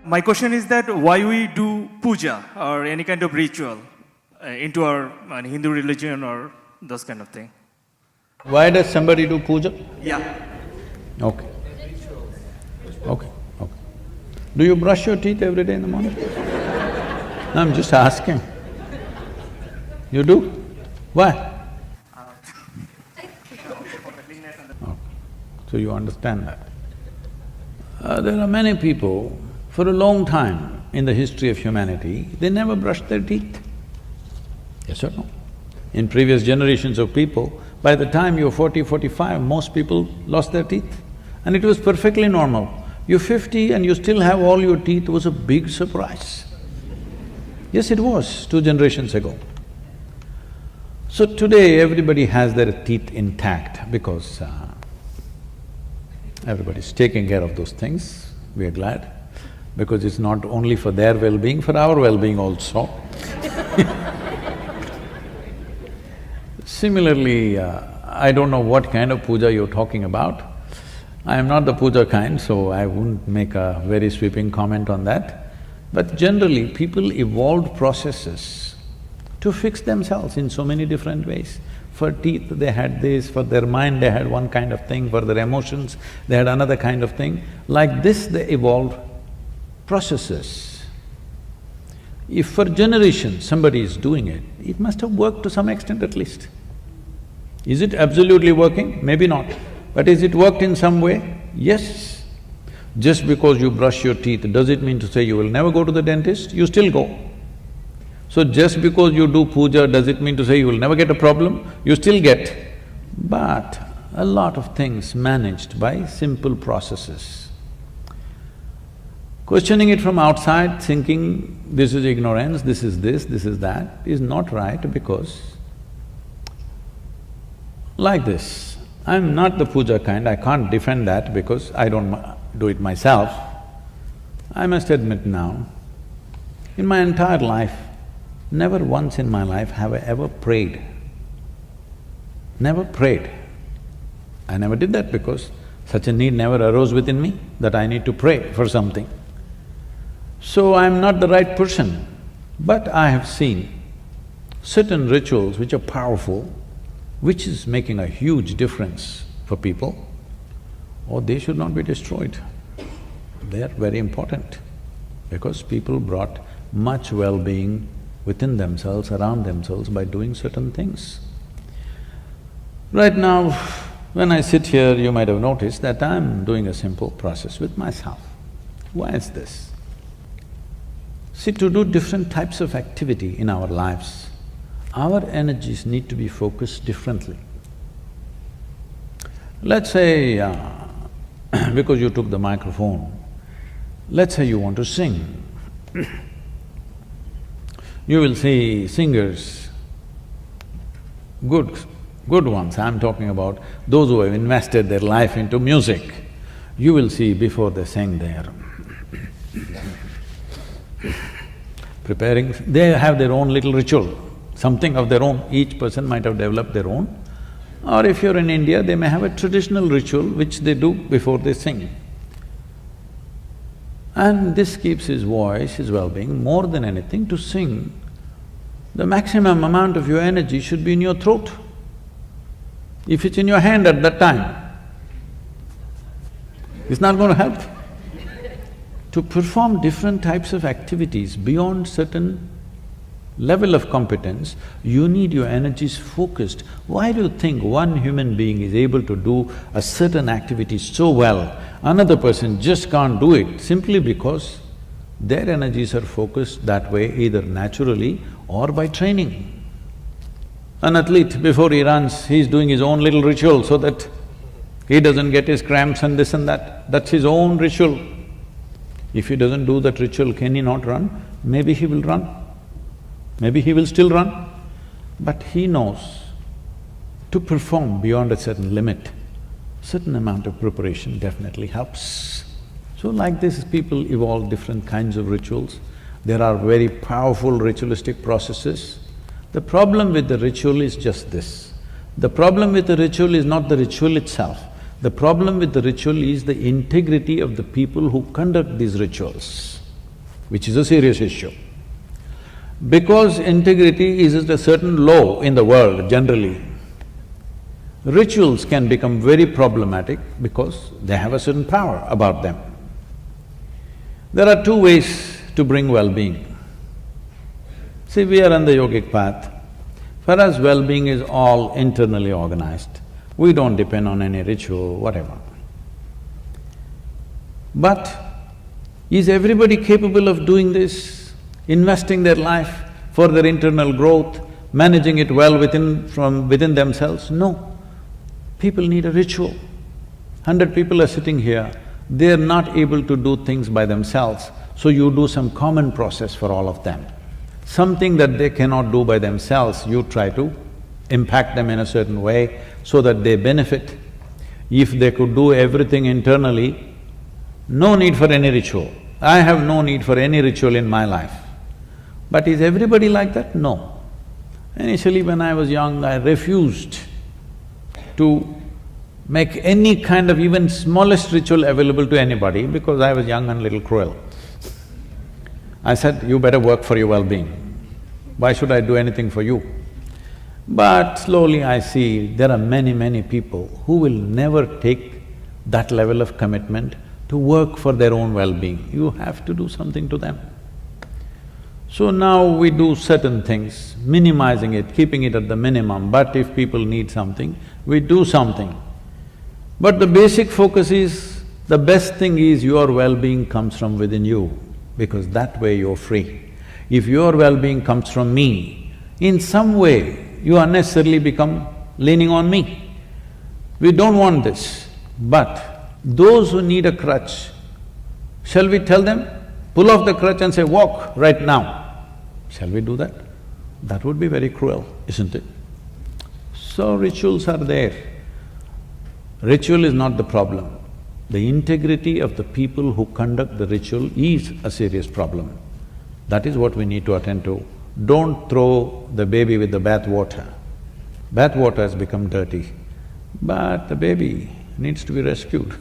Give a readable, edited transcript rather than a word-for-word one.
My question is that why we do puja or any kind of ritual into our Hindu religion or those kind of thing. Why does somebody do puja? Yeah. Okay. Okay. Do you brush your teeth every day in the morning? No, I'm just asking. You do? Why? Okay. So you understand that. There are many people, for a long time in the history of humanity, they never brushed their teeth. Yes or no? In previous generations of people, by the time you're 40, 45, most people lost their teeth. And it was perfectly normal. You're 50 and you still have all your teeth was a big surprise. Yes, it was 2 generations ago. So today everybody has their teeth intact because everybody's taking care of those things. We are glad, because it's not only for their well-being, for our well-being also. Similarly, I don't know what kind of puja you're talking about. I am not the puja kind, so I wouldn't make a very sweeping comment on that. But generally, people evolved processes to fix themselves in so many different ways. For teeth, they had this, for their mind, they had one kind of thing, for their emotions, they had another kind of thing. Like this, they evolved processes. If for generations somebody is doing it, it must have worked to some extent at least. Is it absolutely working? Maybe not. But is it worked in some way? Yes. Just because you brush your teeth, does it mean to say you will never go to the dentist? You still go. So just because you do puja, does it mean to say you will never get a problem? You still get. But a lot of things managed by simple processes. Questioning it from outside, thinking this is ignorance, this is this, this is that, is not right, because like this, I'm not the puja kind, I can't defend that because I don't do it myself. I must admit now, in my entire life, never once in my life have I ever prayed. Never prayed. I never did that because such a need never arose within me that I need to pray for something. So I'm not the right person, but I have seen certain rituals which are powerful, which is making a huge difference for people. Oh, they should not be destroyed. They are very important because people brought much well-being within themselves, around themselves by doing certain things. Right now, when I sit here, you might have noticed that I'm doing a simple process with myself. Why is this? See, to do different types of activity in our lives, our energies need to be focused differently. Let's say, because you took the microphone, let's say you want to sing. You will see singers, good ones, I'm talking about those who have invested their life into music. You will see before they sing there, preparing, they have their own little ritual, something of their own, each person might have developed their own. Or if you're in India, they may have a traditional ritual which they do before they sing. And this keeps his voice, his well-being, more than anything. To sing, the maximum amount of your energy should be in your throat. If it's in your hand at that time, it's not going to help. To perform different types of activities beyond certain level of competence, you need your energies focused. Why do you think one human being is able to do a certain activity so well, another person just can't do it? Simply because their energies are focused that way either naturally or by training. An athlete, before he runs, he's doing his own little ritual so that he doesn't get his cramps and this and that. That's his own ritual. If he doesn't do that ritual, can he not run? Maybe he will run. Maybe he will still run, but he knows to perform beyond a certain limit, certain amount of preparation definitely helps. So like this, people evolve different kinds of rituals. There are very powerful ritualistic processes. The problem with the ritual is just this. The problem with the ritual is not the ritual itself. The problem with the ritual is the integrity of the people who conduct these rituals. which is a serious issue. Because integrity is at a certain low in the world generally, rituals can become very problematic because they have a certain power about them. There are two ways to bring well-being. See, we are on the yogic path. For us, well-being is all internally organized. We don't depend on any ritual, whatever. But is everybody capable of doing this, investing their life for their internal growth, managing it well from within themselves? No. People need a ritual. 100 people are sitting here, they're not able to do things by themselves, so you do some common process for all of them. Something that they cannot do by themselves, you try to impact them in a certain way so that they benefit. If they could do everything internally, no need for any ritual. I have no need for any ritual in my life. But is everybody like that? No. Initially when I was young, I refused to make any kind of even smallest ritual available to anybody because I was young and little cruel. I said, you better work for your well-being. Why should I do anything for you? But slowly I see there are many people who will never take that level of commitment to work for their own well-being. You have to do something to them. So now we do certain things, minimizing it, keeping it at the minimum, but if people need something, we do something. But the basic focus is, the best thing is your well-being comes from within you, because that way you're free. If your well-being comes from me, in some way you unnecessarily become leaning on me. We don't want this, but those who need a crutch, shall we tell them, pull off the crutch and say, walk right now? Shall we do that? That would be very cruel, isn't it? So rituals are there. Ritual is not the problem. The integrity of the people who conduct the ritual is a serious problem. That is what we need to attend to. Don't throw the baby with the bath water. Bath water has become dirty, but the baby needs to be rescued.